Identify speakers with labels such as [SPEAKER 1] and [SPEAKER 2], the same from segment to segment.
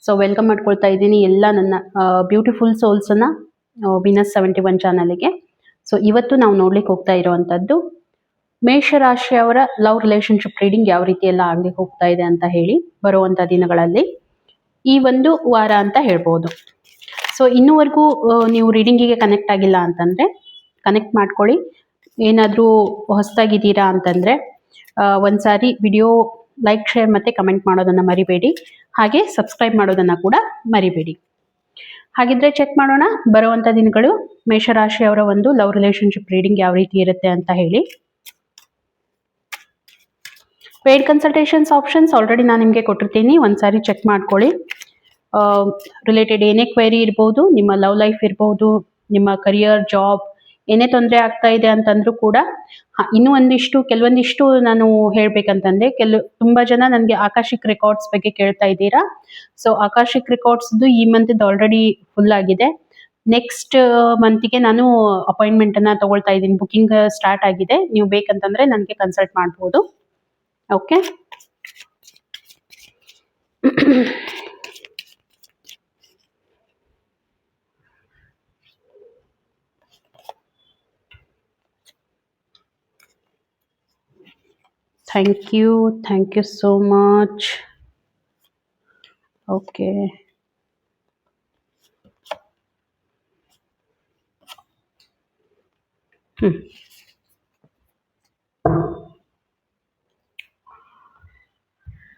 [SPEAKER 1] So welcome ಮಾಡ್ಕೊಳ್ತಾ ಇದ್ದೀನಿ ಎಲ್ಲ ನನ್ನ ಬ್ಯೂಟಿಫುಲ್ ಸೋಲ್ಸನ್ನು ವಿನಸ್ 71 ಚಾನಲ್ಗೆ. ಸೊ ಇವತ್ತು ನಾವು ನೋಡ್ಲಿಕ್ಕೆ ಹೋಗ್ತಾ ಇರೋವಂಥದ್ದು ಮೇಷರಾಶಿಯವರ ಲವ್ ರಿಲೇಶನ್ಶಿಪ್ ರೀಡಿಂಗ್ ಯಾವ ರೀತಿ ಎಲ್ಲ ಆಗ್ಲಿಕ್ಕೆ ಹೋಗ್ತಾ ಇದೆ ಅಂತ ಹೇಳಿ ಬರುವಂಥ ದಿನಗಳಲ್ಲಿ ಈ ಒಂದು ವಾರ ಅಂತ ಹೇಳ್ಬೋದು. ಸೊ ಇನ್ನೂವರೆಗೂ ನೀವು ರೀಡಿಂಗಿಗೆ ಕನೆಕ್ಟ್ ಆಗಿಲ್ಲ ಅಂತಂದರೆ ಕನೆಕ್ಟ್ ಮಾಡ್ಕೊಳ್ಳಿ. ಏನಾದರೂ ಹೊಸದಾಗಿದ್ದೀರಾ ಅಂತಂದರೆ ಒಂದ್ಸಾರಿ ವಿಡಿಯೋ ಲೈಕ್, ಶೇರ್ ಮತ್ತು ಕಮೆಂಟ್ ಮಾಡೋದನ್ನು ಮರಿಬೇಡಿ. ಹಾಗೆ ಸಬ್ಸ್ಕ್ರೈಬ್ ಮಾಡೋದನ್ನು ಕೂಡ ಮರಿಬೇಡಿ. ಹಾಗಿದ್ರೆ ಚೆಕ್ ಮಾಡೋಣ ಬರುವಂಥ ದಿನಗಳು ಮೇಷರಾಶಿಯವರ ಒಂದು ಲವ್ ರಿಲೇಶನ್ಶಿಪ್ ರೀಡಿಂಗ್ ಯಾವ ರೀತಿ ಇರುತ್ತೆ ಅಂತ ಹೇಳಿ. ಪೇಯ್ಡ್ ಕನ್ಸಲ್ಟೇಷನ್ಸ್ ಆಪ್ಷನ್ಸ್ ಆಲ್ರೆಡಿ ನಾನು ನಿಮಗೆ ಕೊಟ್ಟಿರ್ತೀನಿ, ಒಂದ್ಸಾರಿ ಚೆಕ್ ಮಾಡ್ಕೊಳ್ಳಿ. ರಿಲೇಟೆಡ್ ಏನೇ ಕ್ವೆರಿ ಇರ್ಬೋದು, ನಿಮ್ಮ ಲವ್ ಲೈಫ್ ಇರ್ಬೋದು, ನಿಮ್ಮ ಕರಿಯರ್, ಜಾಬ್ ಏನೇ ತೊಂದರೆ ಆಗ್ತಾ ಇದೆ ಅಂತಂದ್ರೂ ಕೂಡ ಇನ್ನೂ ಕೆಲವೊಂದಿಷ್ಟು ನಾನು ಹೇಳ್ಬೇಕಂತಂದ್ರೆ ತುಂಬ ಜನ ನನಗೆ ಆಕಾಶಿಕ್ ರೆಕಾರ್ಡ್ಸ್ ಬಗ್ಗೆ ಕೇಳ್ತಾ ಇದ್ದೀರಾ. ಸೊ ಆಕಾಶಿಕ್ ರೆಕಾರ್ಡ್ಸ್ದು ಈ ಮಂತ್ ಆಲ್ರೆಡಿ ಫುಲ್ ಆಗಿದೆ. ನೆಕ್ಸ್ಟ್ ಮಂತಿಗೆ ನಾನು ಅಪಾಯಿಂಟ್ಮೆಂಟನ್ನು ತಗೊಳ್ತಾ ಇದ್ದೀನಿ, ಬುಕಿಂಗ್ ಸ್ಟಾರ್ಟ್ ಆಗಿದೆ. ನೀವು ಬೇಕಂತಂದ್ರೆ ನನಗೆ ಕನ್ಸಲ್ಟ್ ಮಾಡ್ಬೋದು. Okay, thank you so much. Okay,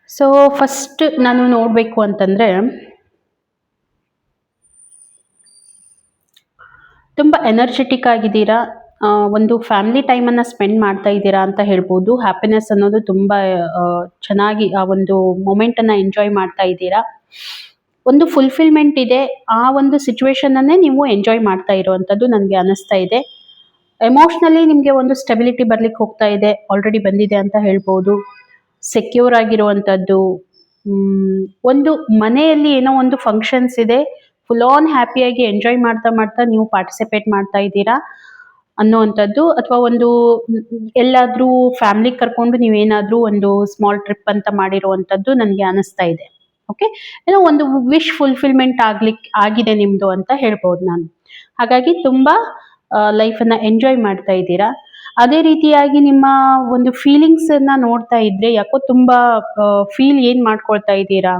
[SPEAKER 1] so first ನಾನು ನೋಡಬೇಕು ಅಂತಂದರೆ ತುಂಬ ಎನರ್ಜೆಟಿಕ್ ಆಗಿದ್ದೀರಾ, ಒಂದು ಫ್ಯಾಮಿಲಿ ಟೈಮನ್ನು ಸ್ಪೆಂಡ್ ಮಾಡ್ತಾ ಇದ್ದೀರಾ ಅಂತ ಹೇಳ್ಬೋದು. ಹ್ಯಾಪಿನೆಸ್ ಅನ್ನೋದು ತುಂಬ ಚೆನ್ನಾಗಿ ಆ ಒಂದು ಮೊಮೆಂಟನ್ನು ಎಂಜಾಯ್ ಮಾಡ್ತಾ ಇದ್ದೀರಾ. ಒಂದು ಫುಲ್ಫಿಲ್ಮೆಂಟ್ ಇದೆ, ಆ ಒಂದು ಸಿಚುವೇಶನನ್ನೇ ನೀವು ಎಂಜಾಯ್ ಮಾಡ್ತಾ ಇರೋವಂಥದ್ದು ನನಗೆ ಅನ್ನಿಸ್ತಾ ಇದೆ. ಎಮೋಷ್ನಲಿ ನಿಮಗೆ ಒಂದು ಸ್ಟೆಬಿಲಿಟಿ ಬರ್ಲಿಕ್ಕೆ ಹೋಗ್ತಾ ಇದೆ, ಆಲ್ರೆಡಿ ಬಂದಿದೆ ಅಂತ ಹೇಳ್ಬೋದು. ಸೆಕ್ಯೂರ್ ಆಗಿರುವಂಥದ್ದು, ಒಂದು ಮನೆಯಲ್ಲಿ ಏನೋ ಒಂದು ಫಂಕ್ಷನ್ಸ್ ಇದೆ, ಫುಲ್ ಆನ್ ಹ್ಯಾಪಿಯಾಗಿ ಎಂಜಾಯ್ ಮಾಡ್ತಾ ನೀವು ಪಾರ್ಟಿಸಿಪೇಟ್ ಮಾಡ್ತಾ ಇದ್ದೀರಾ ಅನ್ನೋವಂಥದ್ದು. ಅಥವಾ ಒಂದು ಎಲ್ಲಾದರೂ ಫ್ಯಾಮಿಲಿ ಕರ್ಕೊಂಡು ನೀವೇನಾದರೂ ಒಂದು ಸ್ಮಾಲ್ ಟ್ರಿಪ್ ಅಂತ ಮಾಡಿರುವಂಥದ್ದು ನನಗೆ ಅನ್ನಿಸ್ತಾ ಇದೆ. ಓಕೆ, ಏನೋ ಒಂದು ವಿಶ್ ಫುಲ್ಫಿಲ್ಮೆಂಟ್ ಆಗಿದೆ ನಿಮ್ಮದು ಅಂತ ಹೇಳ್ಬೋದು ನಾನು. ಹಾಗಾಗಿ ತುಂಬ ಲೈಫನ್ನು ಎಂಜಾಯ್ ಮಾಡ್ತಾ ಇದ್ದೀರಾ. ಅದೇ ರೀತಿಯಾಗಿ ನಿಮ್ಮ ಒಂದು ಫೀಲಿಂಗ್ಸನ್ನು ನೋಡ್ತಾ ಇದ್ರೆ ಯಾಕೋ ತುಂಬ ಫೀಲ್ ಏನು ಮಾಡ್ಕೊಳ್ತಾ ಇದ್ದೀರಾ,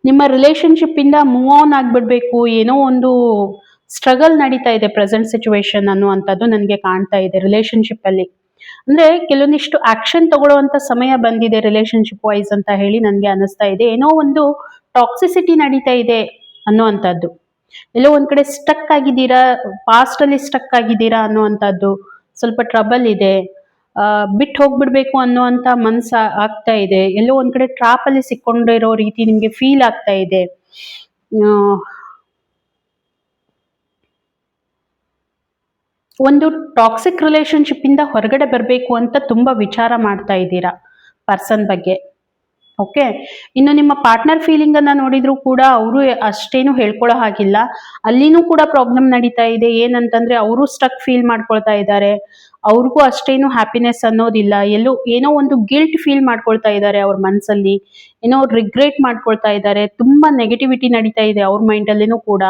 [SPEAKER 1] ನಿಮ್ಮ ರಿಲೇಶನ್ಶಿಪ್ಪಿಂದ ಮೂವ್ ಆನ್ ಆಗಿಬಿಡ್ಬೇಕು, ಏನೋ ಒಂದು ಸ್ಟ್ರಗಲ್ ನಡೀತಾ ಇದೆ ಪ್ರೆಸೆಂಟ್ ಸಿಚುವೇಶನ್ ಅನ್ನುವಂಥದ್ದು ನನಗೆ ಕಾಣ್ತಾ ಇದೆ ರಿಲೇಶನ್ಶಿಪ್ಪಲ್ಲಿ. ಅಂದರೆ ಕೆಲವೊಂದಿಷ್ಟು ಆ್ಯಕ್ಷನ್ ತಗೊಳ್ಳುವಂಥ ಸಮಯ ಬಂದಿದೆ ರಿಲೇಶನ್ಶಿಪ್ ವೈಸ್ ಅಂತ ಹೇಳಿ ನನಗೆ ಅನ್ನಿಸ್ತಾ ಇದೆ. ಏನೋ ಒಂದು ಟಾಕ್ಸಿಸಿಟಿ ನಡೀತಾ ಇದೆ ಅನ್ನುವಂಥದ್ದು, ಎಲ್ಲೋ ಒಂದು ಕಡೆ ಸ್ಟಕ್ ಆಗಿದ್ದೀರಾ, ಪಾಸ್ಟಲ್ಲಿ ಸ್ಟಕ್ ಆಗಿದ್ದೀರಾ ಅನ್ನುವಂಥದ್ದು, ಸ್ವಲ್ಪ ಟ್ರಬಲ್ ಇದೆ, ಬಿಟ್ಟು ಹೋಗ್ಬಿಡ್ಬೇಕು ಅನ್ನುವಂಥ ಮನ್ಸು ಆಗ್ತಾ ಇದೆ, ಎಲ್ಲೋ ಒಂದು ಕಡೆ ಟ್ರಾಪಲ್ಲಿ ಸಿಕ್ಕೊಂಡಿರೋ ರೀತಿ ನಿಮಗೆ ಫೀಲ್ ಆಗ್ತಾ ಇದೆ. ಒಂದು ಟಾಕ್ಸಿಕ್ ರಿಲೇಶನ್ಶಿಪ್ಪಿಂದ ಹೊರಗಡೆ ಬರಬೇಕು ಅಂತ ತುಂಬ ವಿಚಾರ ಮಾಡ್ತಾ ಇದ್ದೀರಾ ಪರ್ಸನ್ ಬಗ್ಗೆ. ಓಕೆ, ಇನ್ನು ನಿಮ್ಮ ಪಾರ್ಟ್ನರ್ ಫೀಲಿಂಗನ್ನು ನೋಡಿದ್ರು ಕೂಡ ಅವರು ಅಷ್ಟೇನು ಹೇಳ್ಕೊಳ್ಳೋ ಹಾಗಿಲ್ಲ, ಅಲ್ಲಿನೂ ಕೂಡ ಪ್ರಾಬ್ಲಮ್ ನಡೀತಾ ಇದೆ. ಏನಂತಂದ್ರೆ ಅವರು ಸ್ಟಕ್ ಫೀಲ್ ಮಾಡ್ಕೊಳ್ತಾ ಇದ್ದಾರೆ, ಅವ್ರಿಗೂ ಅಷ್ಟೇನು ಹ್ಯಾಪಿನೆಸ್ ಅನ್ನೋದಿಲ್ಲ, ಏನೋ ಒಂದು ಗಿಲ್ಟ್ ಫೀಲ್ ಮಾಡ್ಕೊಳ್ತಾ ಇದ್ದಾರೆ ಅವ್ರ ಮನಸ್ಸಲ್ಲಿ, ಏನೋ ರಿಗ್ರೆಟ್ ಮಾಡ್ಕೊಳ್ತಾ ಇದ್ದಾರೆ. ತುಂಬ ನೆಗೆಟಿವಿಟಿ ನಡೀತಾ ಇದೆ ಅವ್ರ ಮೈಂಡಲ್ಲಿನೂ ಕೂಡ,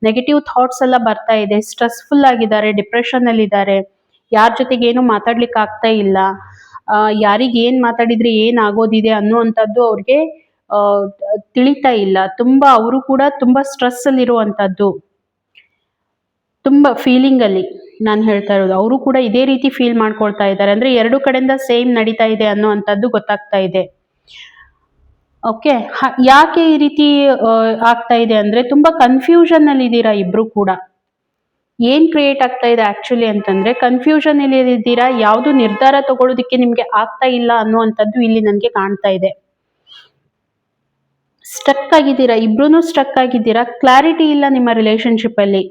[SPEAKER 1] ನೆಗೆಟಿವ್ ಥಾಟ್ಸ್ ಎಲ್ಲ ಬರ್ತಾ ಇದೆ, ಸ್ಟ್ರೆಸ್ಫುಲ್ ಆಗಿದ್ದಾರೆ, ಡಿಪ್ರೆಷನ್ನಲ್ಲಿದ್ದಾರೆ, ಯಾರ ಜೊತೆಗೆ ಏನು ಮಾತಾಡ್ಲಿಕ್ಕೆ ಆಗ್ತಾ ಇಲ್ಲ, ಯಾರಿಗೆ ಏನು ಮಾತಾಡಿದ್ರೆ ಏನಾಗೋದಿದೆ ಅನ್ನುವಂಥದ್ದು ಅವ್ರಿಗೆ ತಿಳಿತಾ ಇಲ್ಲ. ಅವರು ಕೂಡ ತುಂಬ ಸ್ಟ್ರೆಸ್ಸಲ್ಲಿರುವಂಥದ್ದು, ತುಂಬ ಫೀಲಿಂಗಲ್ಲಿ ನಾನು ಹೇಳ್ತಾ ಇರೋದು. ಅವರು ಕೂಡ ಇದೇ ರೀತಿ ಫೀಲ್ ಮಾಡ್ಕೊಳ್ತಾ ಇದ್ದಾರೆ. ಅಂದರೆ ಎರಡು ಕಡೆಯಿಂದ ಸೇಮ್ ನಡೀತಾ ಇದೆ ಅನ್ನುವಂಥದ್ದು ಗೊತ್ತಾಗ್ತಾ ಇದೆ. ಓಕೆ, ಯಾಕೆ ಈ ರೀತಿ ಆಗ್ತಾ ಇದೆ ಅಂದರೆ ತುಂಬ ಕನ್ಫ್ಯೂಷನ್ನಲ್ಲಿ ಇದ್ದೀರಾ ಇಬ್ಬರು ಕೂಡ. ಏನ್ ಕ್ರಿಯೇಟ್ ಆಗ್ತಾ ಇದೆ ಆಕ್ಚುಲಿ ಅಂತಂದ್ರೆ ಕನ್ಫ್ಯೂಷನ್ ಅಲ್ಲಿ ಇದ್ದೀರಾ, ಯಾವುದು ನಿರ್ಧಾರ ತಗೊಳ್ಳೋದಕ್ಕೆ ನಿಮ್ಗೆ ಆಗ್ತಾ ಇಲ್ಲ ಅನ್ನುವಂಥದ್ದು ಇಲ್ಲಿ ನನಗೆ ಕಾಣ್ತಾ ಇದೆ. ಸ್ಟಕ್ ಆಗಿದ್ದೀರಾ, ಇಬ್ರು ಸ್ಟಕ್ ಆಗಿದ್ದೀರಾ, ಕ್ಲಾರಿಟಿ ಇಲ್ಲ ನಿಮ್ಮ ರಿಲೇಶನ್ಶಿಪ್ ಅಲ್ಲಿ.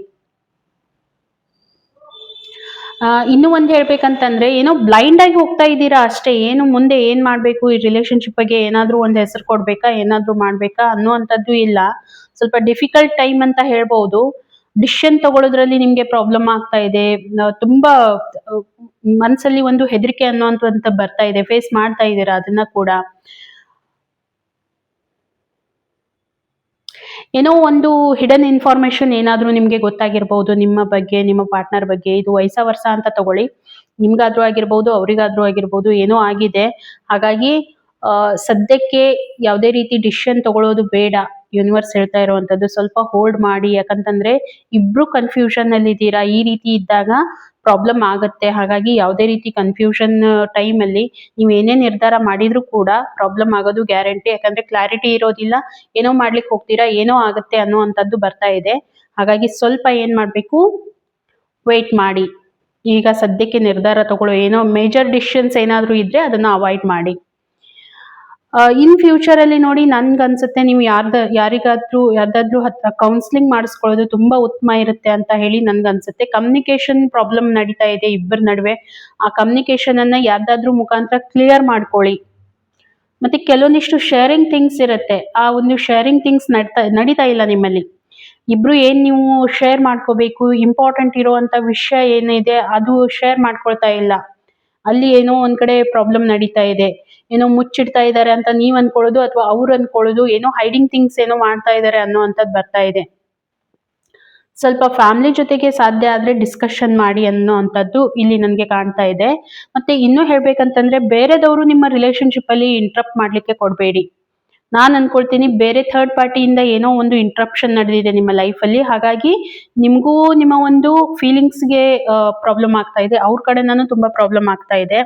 [SPEAKER 1] ಇನ್ನು ಒಂದು ಹೇಳ್ಬೇಕಂತಂದ್ರೆ ಏನೋ ಬ್ಲೈಂಡ್ ಆಗಿ ಹೋಗ್ತಾ ಇದ್ದೀರಾ ಅಷ್ಟೇ, ಏನು ಮುಂದೆ ಏನ್ ಮಾಡ್ಬೇಕು, ಈ ರಿಲೇಶನ್ಶಿಪ್ ಬಗ್ಗೆ ಏನಾದ್ರೂ ಒಂದು ಹೆಸರು ಕೊಡ್ಬೇಕಾ, ಏನಾದ್ರೂ ಮಾಡ್ಬೇಕಾ ಅನ್ನುವಂಥದ್ದು ಇಲ್ಲ. ಸ್ವಲ್ಪ ಡಿಫಿಕಲ್ಟ್ ಟೈಮ್ ಅಂತ ಹೇಳ್ಬಹುದು. ಡಿಸಿಷನ್ ತಗೊಳ್ಳೋದ್ರಲ್ಲಿ ನಿಮ್ಗೆ ಪ್ರಾಬ್ಲಮ್ ಆಗ್ತಾ ಇದೆ, ತುಂಬಾ ಮನಸ್ಸಲ್ಲಿ ಒಂದು ಹೆದರಿಕೆ ಅನ್ನುವಂಥ ಬರ್ತಾ ಇದೆ, ಫೇಸ್ ಮಾಡ್ತಾ ಇದ್ದೀರಾ ಅದನ್ನ ಕೂಡ. ಏನೋ ಒಂದು ಹಿಡನ್ ಇನ್ಫಾರ್ಮೇಶನ್ ಏನಾದ್ರೂ ನಿಮ್ಗೆ ಗೊತ್ತಾಗಿರ್ಬಹುದು ನಿಮ್ಮ ಬಗ್ಗೆ, ನಿಮ್ಮ ಪಾರ್ಟ್ನರ್ ಬಗ್ಗೆ. ಇದು ವೈಸ ವರ್ಸ ಅಂತ ತಗೊಳ್ಳಿ. ನಿಮ್ಗಾದ್ರೂ ಆಗಿರ್ಬಹುದು, ಅವ್ರಿಗಾದ್ರೂ ಆಗಿರ್ಬಹುದು, ಏನೋ ಆಗಿದೆ. ಹಾಗಾಗಿ ಸದ್ಯಕ್ಕೆ ಯಾವುದೇ ರೀತಿ ಡಿಸಿಷನ್ ತಗೊಳ್ಳೋದು ಬೇಡ. ಯೂನಿವರ್ಸ್ ಹೇಳ್ತಾ ಇರುವಂತದ್ದು ಸ್ವಲ್ಪ ಹೋಲ್ಡ್ ಮಾಡಿ. ಯಾಕಂತಂದ್ರೆ ಇಬ್ರು ಕನ್ಫ್ಯೂಷನ್ ಅಲ್ಲಿ ಇದ್ದೀರಾ. ಈ ರೀತಿ ಇದ್ದಾಗ ಪ್ರಾಬ್ಲಮ್ ಆಗತ್ತೆ. ಹಾಗಾಗಿ ಯಾವುದೇ ರೀತಿ ಕನ್ಫ್ಯೂಷನ್ ಟೈಮ್ ಅಲ್ಲಿ ನೀವ್ ಏನೇ ನಿರ್ಧಾರ ಮಾಡಿದ್ರು ಕೂಡ ಪ್ರಾಬ್ಲಮ್ ಆಗೋದು ಗ್ಯಾರಂಟಿ. ಯಾಕಂದ್ರೆ ಕ್ಲಾರಿಟಿ ಇರೋದಿಲ್ಲ, ಏನೋ ಮಾಡ್ಲಿಕ್ಕೆ ಹೋಗ್ತೀರಾ, ಏನೋ ಆಗತ್ತೆ ಅನ್ನುವಂಥದ್ದು ಬರ್ತಾ ಇದೆ. ಹಾಗಾಗಿ ಸ್ವಲ್ಪ ಏನ್ ಮಾಡ್ಬೇಕು, ವೇಟ್ ಮಾಡಿ. ಈಗ ಸದ್ಯಕ್ಕೆ ನಿರ್ಧಾರ ತಗೊಳ್ಳೋ ಏನೋ ಮೇಜರ್ ಡಿಸಿಷನ್ಸ್ ಏನಾದ್ರೂ ಇದ್ರೆ ಅದನ್ನ ಅವಾಯ್ಡ್ ಮಾಡಿ. ಇನ್ ಫ್ಯೂಚರ್ ಅಲ್ಲಿ ನೋಡಿ, ನನ್ಗನ್ಸುತ್ತೆ ನೀವು ಯಾರ್ದಾದ್ರೂ ಹತ್ರ ಕೌನ್ಸಿಲಿಂಗ್ ಮಾಡಿಸ್ಕೊಳ್ಳೋದು ತುಂಬಾ ಉತ್ತಮ ಇರುತ್ತೆ ಅಂತ ಹೇಳಿ ನನ್ಗನ್ಸುತ್ತೆ. ಕಮ್ಯುನಿಕೇಶನ್ ಪ್ರಾಬ್ಲಮ್ ನಡೀತಾ ಇದೆ ಇಬ್ಬರ ನಡುವೆ. ಆ ಕಮ್ಯುನಿಕೇಶನ್ ಅನ್ನ ಯಾರ್ದಾದ್ರೂ ಮುಖಾಂತರ ಕ್ಲಿಯರ್ ಮಾಡ್ಕೊಳ್ಳಿ. ಮತ್ತೆ ಕೆಲವೊಂದಿಷ್ಟು ಶೇರಿಂಗ್ ಥಿಂಗ್ಸ್ ಇರುತ್ತೆ. ಆ ಒಂದು ಶೇರಿಂಗ್ ಥಿಂಗ್ಸ್ ನಡೀತಾ ಇಲ್ಲ ನಿಮ್ಮಲ್ಲಿ. ಇಬ್ರು ಏನ್ ನೀವು ಶೇರ್ ಮಾಡ್ಕೋಬೇಕು, ಇಂಪಾರ್ಟೆಂಟ್ ಇರುವಂತ ವಿಷಯ ಏನಿದೆ ಅದು ಶೇರ್ ಮಾಡ್ಕೊಳ್ತಾ ಇಲ್ಲ. ಅಲ್ಲಿ ಏನೋ ಒಂದ್ ಕಡೆ ಪ್ರಾಬ್ಲಮ್ ನಡೀತಾ ಇದೆ. ಏನೋ ಮುಚ್ಚಿಡ್ತಾ ಇದ್ದಾರೆ ಅಂತ ನೀವ್ ಅನ್ಕೊಳ್ಳೋದು, ಅಥವಾ ಅವ್ರು ಅನ್ಕೊಳ್ಳೋದು, ಏನೋ ಹೈಡಿಂಗ್ ಥಿಂಗ್ಸ್ ಏನೋ ಮಾಡ್ತಾ ಇದ್ದಾರೆ ಅನ್ನೋಂಥದ್ದು ಬರ್ತಾ ಇದೆ. ಸ್ವಲ್ಪ ಫ್ಯಾಮಿಲಿ ಜೊತೆಗೆ ಸಾಧ್ಯ ಆದ್ರೆ ಡಿಸ್ಕಷನ್ ಮಾಡಿ ಅನ್ನೋ ಅಂತದ್ದು ಇಲ್ಲಿ ನನ್ಗೆ ಕಾಣ್ತಾ ಇದೆ. ಮತ್ತೆ ಇನ್ನೂ ಹೇಳ್ಬೇಕಂತಂದ್ರೆ, ಬೇರೆದವರು ನಿಮ್ಮ ರಿಲೇಶನ್ಶಿಪ್ ಅಲ್ಲಿ ಇಂಟ್ರಪ್ಟ್ ಮಾಡ್ಲಿಕ್ಕೆ ಕೊಡ್ಬೇಡಿ. ನಾನ್ ಅನ್ಕೊಳ್ತೀನಿ ಬೇರೆ ಥರ್ಡ್ ಪಾರ್ಟಿಯಿಂದ ಏನೋ ಒಂದು ಇಂಟ್ರಪ್ಷನ್ ನಡೆದಿದೆ ನಿಮ್ಮ ಲೈಫ್ ಅಲ್ಲಿ. ಹಾಗಾಗಿ ನಿಮ್ಗೂ ನಿಮ್ಮ ಒಂದು ಫೀಲಿಂಗ್ಸ್ಗೆ ಪ್ರಾಬ್ಲಮ್ ಆಗ್ತಾ ಇದೆ, ಅವ್ರ ಕಡೆ ನಾನು ತುಂಬಾ ಪ್ರಾಬ್ಲಮ್ ಆಗ್ತಾ ಇದೆ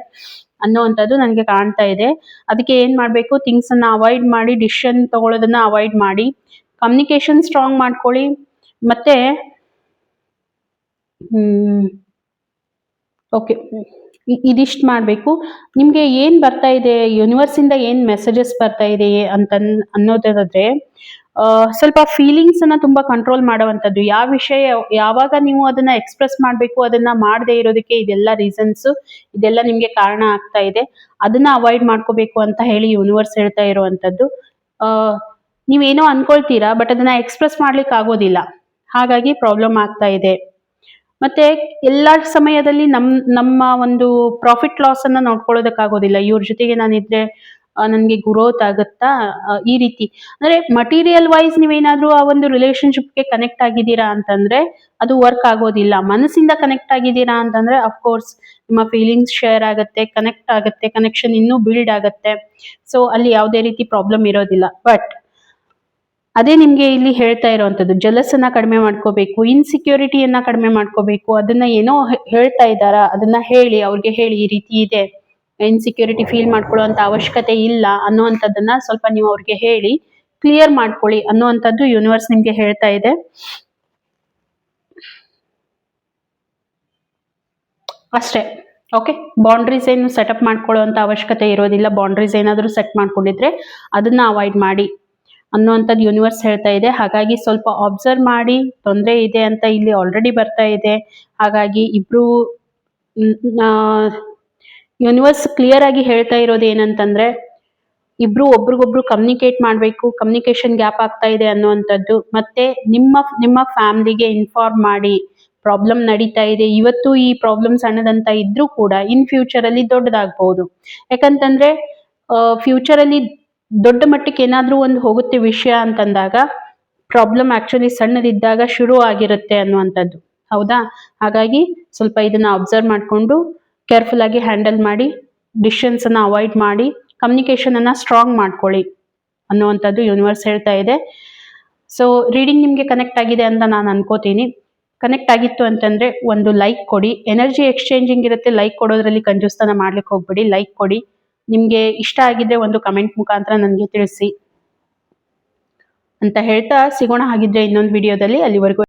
[SPEAKER 1] ಅನ್ನೋವಂಥದ್ದು ನನಗೆ ಕಾಣ್ತಾ ಇದೆ. ಅದಕ್ಕೆ ಏನ್ ಮಾಡ್ಬೇಕು, ಥಿಂಗ್ಸ್ ಅನ್ನ ಅವಾಯ್ಡ್ ಮಾಡಿ, ಡಿಸಿಷನ್ ತಗೊಳ್ಳೋದನ್ನ ಅವಾಯ್ಡ್ ಮಾಡಿ, ಕಮ್ಯುನಿಕೇಶನ್ ಸ್ಟ್ರಾಂಗ್ ಮಾಡ್ಕೊಳ್ಳಿ. ಮತ್ತೆ ಓಕೆ, ಇದಿಷ್ಟು ಮಾಡಬೇಕು. ನಿಮ್ಗೆ ಏನ್ ಬರ್ತಾ ಇದೆ, ಯೂನಿವರ್ಸ್ ಇಂದ ಏನ್ ಮೆಸೇಜಸ್ ಬರ್ತಾ ಇದೆ ಅಂತ ಅನ್ನೋದಾದ್ರೆ, ಸ್ವಲ್ಪ ಫೀಲಿಂಗ್ಸ್ ಅನ್ನ ತುಂಬಾ ಕಂಟ್ರೋಲ್ ಮಾಡುವಂತದ್ದು. ಯಾವ ವಿಷಯ ಯಾವಾಗ ನೀವು ಅದನ್ನ ಎಕ್ಸ್ಪ್ರೆಸ್ ಮಾಡ್ಬೇಕು, ಅದನ್ನ ಮಾಡದೇ ಇರೋದಕ್ಕೆ ಇದೆಲ್ಲ ರೀಸನ್ಸ್, ಇದೆಲ್ಲ ನಿಮ್ಗೆ ಕಾರಣ ಆಗ್ತಾ ಇದೆ. ಅದನ್ನ ಅವಾಯ್ಡ್ ಮಾಡ್ಕೋಬೇಕು ಅಂತ ಹೇಳಿ ಯೂನಿವರ್ಸ್ ಹೇಳ್ತಾ ಇರುವಂತದ್ದು. ನೀವೇನೋ ಅನ್ಕೊಳ್ತೀರಾ, ಬಟ್ ಅದನ್ನ ಎಕ್ಸ್ಪ್ರೆಸ್ ಮಾಡ್ಲಿಕ್ಕೆ ಆಗೋದಿಲ್ಲ. ಹಾಗಾಗಿ ಪ್ರಾಬ್ಲಮ್ ಆಗ್ತಾ ಇದೆ. ಮತ್ತೆ ಎಲ್ಲಾ ಸಮಯದಲ್ಲಿ ನಮ್ಮ ಒಂದು ಪ್ರಾಫಿಟ್ ಲಾಸ್ ಅನ್ನ ನೋಡ್ಕೊಳ್ಳೋದಕ್ಕಾಗೋದಿಲ್ಲ. ಇವ್ರ ಜೊತೆಗೆ ನಾನಿದ್ರೆ ನನ್ಗೆ ಗ್ರೋತ್ ಆಗುತ್ತಾ, ಈ ರೀತಿ ಅಂದ್ರೆ ಮಟೀರಿಯಲ್ ವೈಸ್ ನೀವೇನಾದ್ರೂ ಆ ಒಂದು ರಿಲೇಶನ್ಶಿಪ್ಗೆ ಕನೆಕ್ಟ್ ಆಗಿದ್ದೀರಾ ಅಂತಂದ್ರೆ ಅದು ವರ್ಕ್ ಆಗೋದಿಲ್ಲ. ಮನಸ್ಸಿಂದ ಕನೆಕ್ಟ್ ಆಗಿದ್ದೀರಾ ಅಂತಂದ್ರೆ ಅಫ್ಕೋರ್ಸ್ ನಿಮ್ಮ ಫೀಲಿಂಗ್ಸ್ ಶೇರ್ ಆಗುತ್ತೆ, ಕನೆಕ್ಟ್ ಆಗುತ್ತೆ, ಕನೆಕ್ಷನ್ ಇನ್ನೂ ಬಿಲ್ಡ್ ಆಗುತ್ತೆ. ಸೊ ಅಲ್ಲಿ ಯಾವುದೇ ರೀತಿ ಪ್ರಾಬ್ಲಮ್ ಇರೋದಿಲ್ಲ. ಬಟ್ ಅದೇ ನಿಮ್ಗೆ ಇಲ್ಲಿ ಹೇಳ್ತಾ ಇರುವಂತದ್ದು, ಜಲಸ್ ಅನ್ನ ಕಡಿಮೆ ಮಾಡ್ಕೋಬೇಕು, ಇನ್ಸೆಕ್ಯೂರಿಟಿಯನ್ನ ಕಡಿಮೆ ಮಾಡ್ಕೋಬೇಕು. ಅದನ್ನ ಏನೋ ಹೇಳ್ತಾ ಇದ್ದಾರಾ, ಅದನ್ನ ಹೇಳಿ, ಅವ್ರಿಗೆ ಹೇಳಿ ಈ ರೀತಿ ಇದೆ, ಇನ್ಸೆಕ್ಯೂರಿಟಿ ಫೀಲ್ ಮಾಡ್ಕೊಳ್ಳುವಂತ ಅವಶ್ಯಕತೆ ಇಲ್ಲ ಅನ್ನುವಂಥದ್ದನ್ನ ಸ್ವಲ್ಪ ನೀವು ಅವ್ರಿಗೆ ಹೇಳಿ ಕ್ಲಿಯರ್ ಮಾಡ್ಕೊಳ್ಳಿ ಅನ್ನುವಂಥದ್ದು ಯೂನಿವರ್ಸ್ ನಿಮ್ಗೆ ಹೇಳ್ತಾ ಇದೆ. ಅಷ್ಟೇ. ಓಕೆ, ಬೌಂಡ್ರೀಸ್ ಏನು ಸೆಟಪ್ ಮಾಡ್ಕೊಳ್ಳುವಂತ ಅವಶ್ಯಕತೆ ಇರೋದಿಲ್ಲ. ಬೌಂಡ್ರೀಸ್ ಏನಾದರೂ ಸೆಟ್ ಮಾಡ್ಕೊಂಡಿದ್ರೆ ಅದನ್ನ ಅವಾಯ್ಡ್ ಮಾಡಿ ಅನ್ನುವಂಥದ್ದು ಯೂನಿವರ್ಸ್ ಹೇಳ್ತಾ ಇದೆ. ಹಾಗಾಗಿ ಸ್ವಲ್ಪ ಅಬ್ಸರ್ವ್ ಮಾಡಿ. ತೊಂದರೆ ಇದೆ ಅಂತ ಇಲ್ಲಿ ಆಲ್ರೆಡಿ ಬರ್ತಾ ಇದೆ. ಹಾಗಾಗಿ ಇಬ್ರು ಯೂನಿವರ್ಸ್ ಕ್ಲಿಯರ್ ಆಗಿ ಹೇಳ್ತಾ ಇರೋದು ಏನಂತಂದ್ರೆ, ಇಬ್ರು ಒಬ್ರಿಗೊಬ್ರು ಕಮ್ಯುನಿಕೇಟ್ ಮಾಡಬೇಕು. ಕಮ್ಯುನಿಕೇಶನ್ ಗ್ಯಾಪ್ ಆಗ್ತಾ ಇದೆ ಅನ್ನುವಂಥದ್ದು. ಮತ್ತೆ ನಿಮ್ಮ ಫ್ಯಾಮಿಲಿಗೆ ಇನ್ಫಾರ್ಮ್ ಮಾಡಿ, ಪ್ರಾಬ್ಲಮ್ ನಡೀತಾ ಇದೆ. ಇವತ್ತು ಈ ಪ್ರಾಬ್ಲಮ್ ಸಣ್ಣದಂತ ಇದ್ರೂ ಕೂಡ ಇನ್ ಫ್ಯೂಚರ್ ಅಲ್ಲಿ ದೊಡ್ಡದಾಗಬಹುದು. ಯಾಕಂತಂದ್ರೆ ಫ್ಯೂಚರ್ ಅಲ್ಲಿ ದೊಡ್ಡ ಮಟ್ಟಕ್ಕೆ ಏನಾದ್ರೂ ಒಂದು ಹೋಗುತ್ತೆ ವಿಷಯ ಅಂತಂದಾಗ, ಪ್ರಾಬ್ಲಮ್ ಆಕ್ಚುಲಿ ಸಣ್ಣದಿದ್ದಾಗ ಶುರು ಆಗಿರುತ್ತೆ ಅನ್ನುವಂಥದ್ದು. ಹೌದಾ? ಹಾಗಾಗಿ ಸ್ವಲ್ಪ ಇದನ್ನ ಅಬ್ಸರ್ವ್ ಮಾಡಿಕೊಂಡು ಕೇರ್ಫುಲ್ ಆಗಿ ಹ್ಯಾಂಡಲ್ ಮಾಡಿ, ಡಿಸಿಷನ್ಸ್ ಅನ್ನ ಅವಾಯ್ಡ್ ಮಾಡಿ, ಕಮ್ಯುನಿಕೇಶನ್ ಅನ್ನ ಸ್ಟ್ರಾಂಗ್ ಮಾಡ್ಕೊಳ್ಳಿ ಅನ್ನುವಂಥದ್ದು ಯೂನಿವರ್ಸ್ ಹೇಳ್ತಾ ಇದೆ. ಸೊ ರೀಡಿಂಗ್ ನಿಮ್ಗೆ ಕನೆಕ್ಟ್ ಆಗಿದೆ ಅಂತ ನಾನು ಅನ್ಕೋತೀನಿ. ಕನೆಕ್ಟ್ ಆಗಿತ್ತು ಅಂತಂದ್ರೆ ಒಂದು ಲೈಕ್ ಕೊಡಿ. ಎನರ್ಜಿ ಎಕ್ಸ್ಚೇಂಜಿಂಗ್ ಇರುತ್ತೆ, ಲೈಕ್ ಕೊಡೋದ್ರಲ್ಲಿ ಕಂಜೂಸ್ತನ ಮಾಡ್ಲಿಕ್ಕೆ ಹೋಗ್ಬೇಡಿ. ಲೈಕ್ ಕೊಡಿ. ನಿಮ್ಗೆ ಇಷ್ಟ ಆಗಿದ್ರೆ ಒಂದು ಕಮೆಂಟ್ ಮುಖಾಂತರ ನನಗೆ ತಿಳಿಸಿ ಅಂತ ಹೇಳ್ತಾ ಸಿಗೋಣ ಹಾಗಿದ್ರೆ ಇನ್ನೊಂದು ವಿಡಿಯೋದಲ್ಲಿ. ಅಲ್ಲಿವರೆಗೂ